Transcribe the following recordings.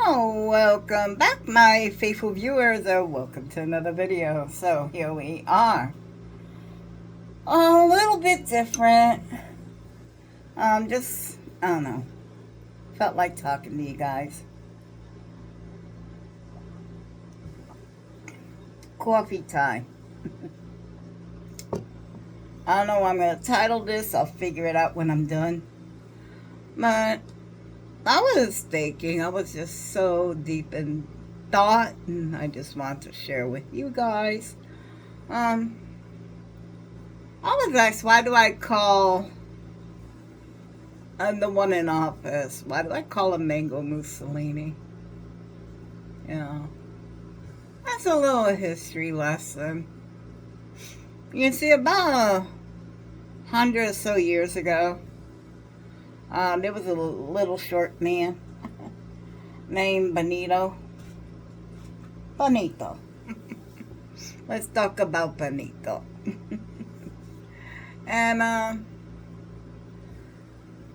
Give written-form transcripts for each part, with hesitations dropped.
Oh, welcome back, my faithful viewers, welcome to another video. So, here we are. A little bit different. I don't know. Felt like talking to you guys. Coffee time. I don't know what I'm going to title this. I'll figure it out when I'm done. But I was thinking, I was just so deep in thought, and I just want to share with you guys. I was asked, why do I call the one in office, why do I call him Mango Mussolini? You know, that's a little history lesson. You see, about 100 or so years ago, there was a little short man named Benito. Let's talk about Benito. And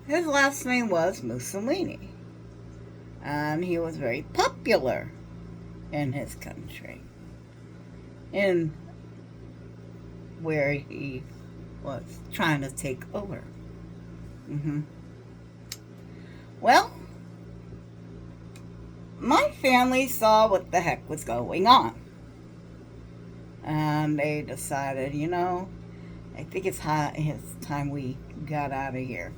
his last name was Mussolini. And he was very popular in his country, in where he was trying to take over. Well, my family saw what the heck was going on. And they decided, I think it's time we got out of here.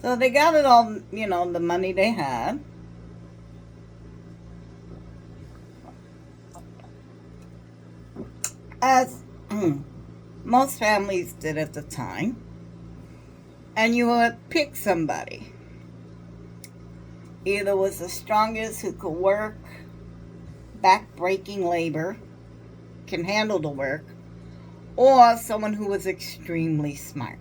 So they gathered all, the money they had. As most families did at the time. And you would pick somebody. Either was the strongest who could work, back-breaking labor, can handle the work, or someone who was extremely smart,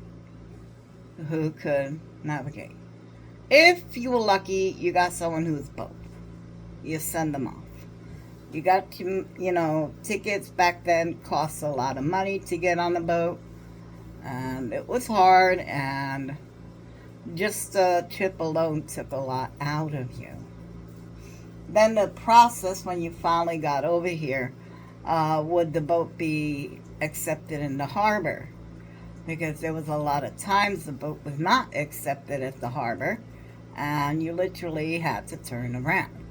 who could navigate. If you were lucky, you got someone who's both. You send them off. You got, tickets back then cost a lot of money to get on the boat. And it was hard, and just the trip alone took a lot out of you. Then the process when you finally got over here, would the boat be accepted in the harbor? Because there was a lot of times the boat was not accepted at the harbor, and you literally had to turn around.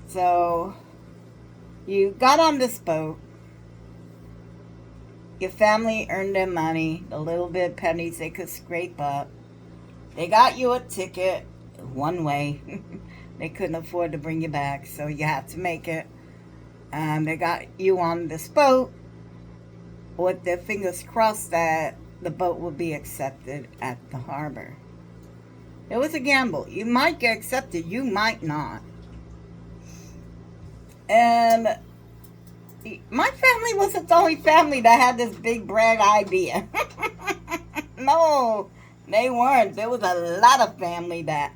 So you got on this boat. Your family earned their money, the little bit of pennies they could scrape up. They got you a ticket one way. They couldn't afford to bring you back, so you had to make it. And they got you on this boat with their fingers crossed that the boat would be accepted at the harbor. It was a gamble. You might get accepted, you might not. And my family wasn't the only family that had this big bright idea. No, they weren't. There was a lot of family that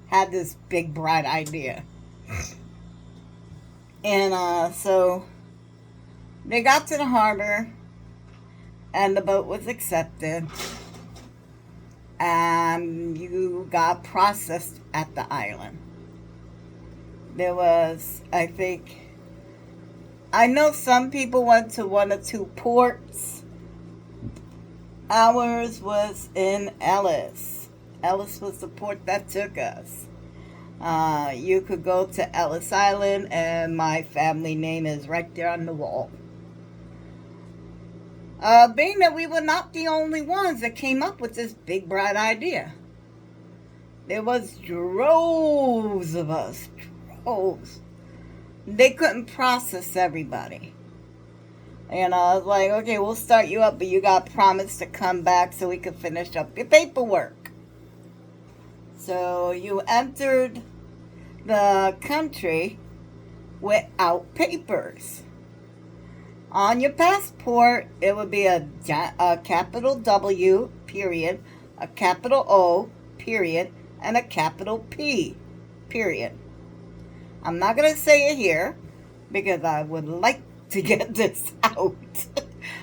had this big bright idea. And so they got to the harbor, and the boat was accepted, and you got processed at the island. There was, I know some people went to one or two ports. Ours was in Ellis. Ellis was the port that took us. You could go to Ellis Island, and my family name is right there on the wall. Being that we were not the only ones that came up with this big bright idea. There was droves of us. Droves. They couldn't process everybody. And I was like, okay, we'll start you up, but you got promised to come back so we could finish up your paperwork. So you entered the country without papers. On your passport, it would be a capital W, period, a capital O, period, and a capital P, period. I'm not going to say it here because I would like to get this out.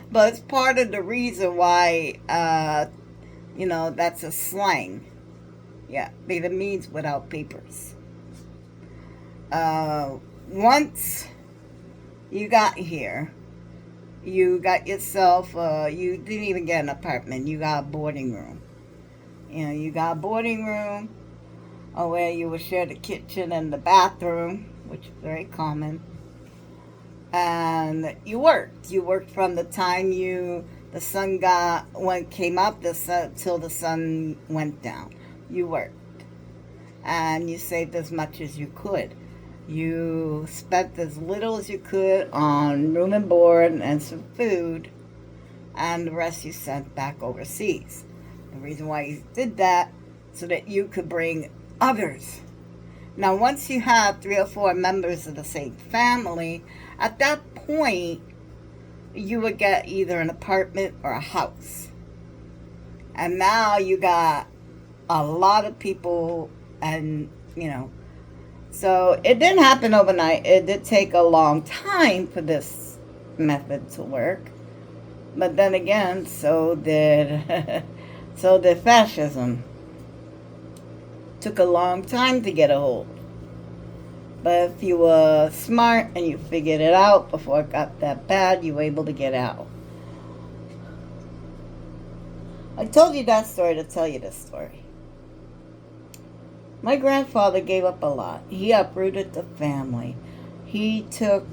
But it's part of the reason why, that's a slang. Yeah, be the means without papers. Once you got here, you got yourself, you didn't even get an apartment, you got a boarding room. You know, you got a boarding room where you would share the kitchen and the bathroom, which is very common. And you worked. You worked from the time the sun came up till the sun went down. You worked, and you saved as much as you could. You spent as little as you could on room and board and some food, and the rest you sent back overseas. The reason why you did that, so that you could bring others. Now, once you have 3 or 4 members of the same family, at that point, you would get either an apartment or a house. And now you got a lot of people, and, so it didn't happen overnight. It did take a long time for this method to work. But then again, so did so did fascism. Took a long time to get a hold. But if you were smart and you figured it out before it got that bad, you were able to get out. I told you that story to tell you this story. My grandfather gave up a lot. He uprooted the family. He took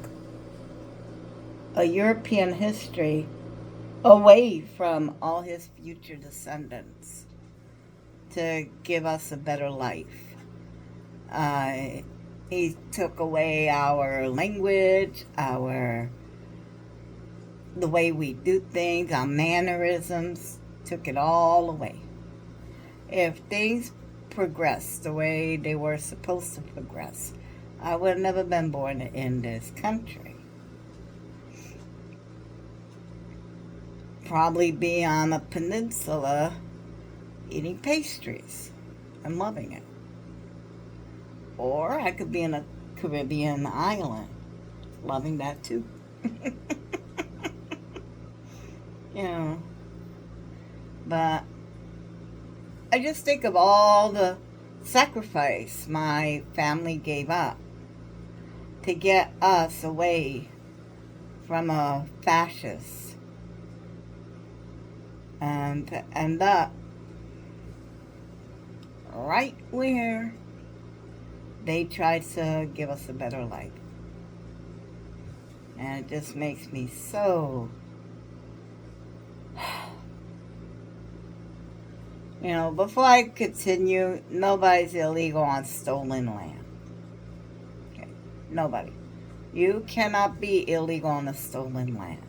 a European history away from all his future descendants to give us a better life. He took away our language, the way we do things, our mannerisms, took it all away. If things progressed the way they were supposed to progress, I would have never been born in this country. Probably be on a peninsula eating pastries and loving it. Or I could be in a Caribbean island, loving that too. But I just think of all the sacrifice my family gave up to get us away from a fascist and to end up right where they tried to give us a better life. And it just makes me so... before I continue, nobody's illegal on stolen land. Okay, nobody. You cannot be illegal on a stolen land.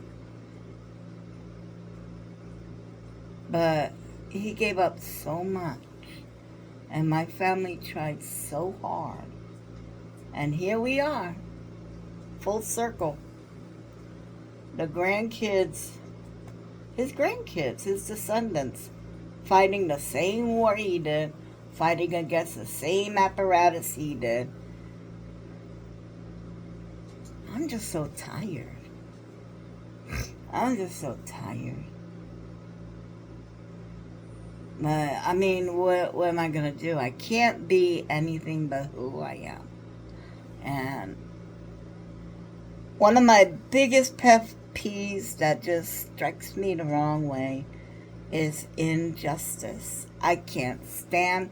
But he gave up so much. And my family tried so hard. And here we are. Full circle. The grandkids, his descendants, fighting the same war he did, fighting against the same apparatus he did. I'm just so tired. But, what am I going to do? I can't be anything but who I am. And one of my biggest pet peeves that just strikes me the wrong way is injustice. I can't stand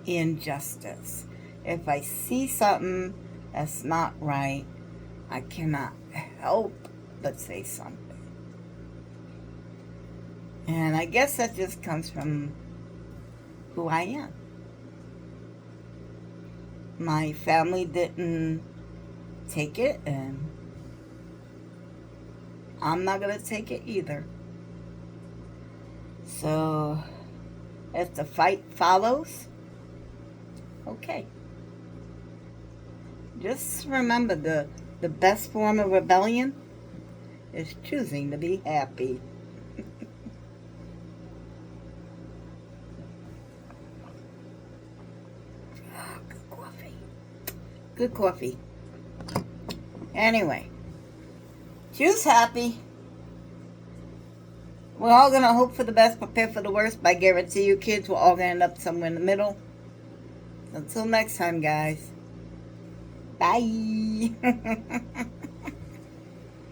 injustice. If I see something that's not right, I cannot help but say something. And I guess that just comes from who I am. My family didn't take it, and I'm not going to take it either. So, if the fight follows, okay. Just remember, the best form of rebellion is choosing to be happy. Good coffee. Anyway, choose happy. We're all going to hope for the best, prepare for the worst, but I guarantee you kids, we're all going to end up somewhere in the middle. Until next time, guys. Bye.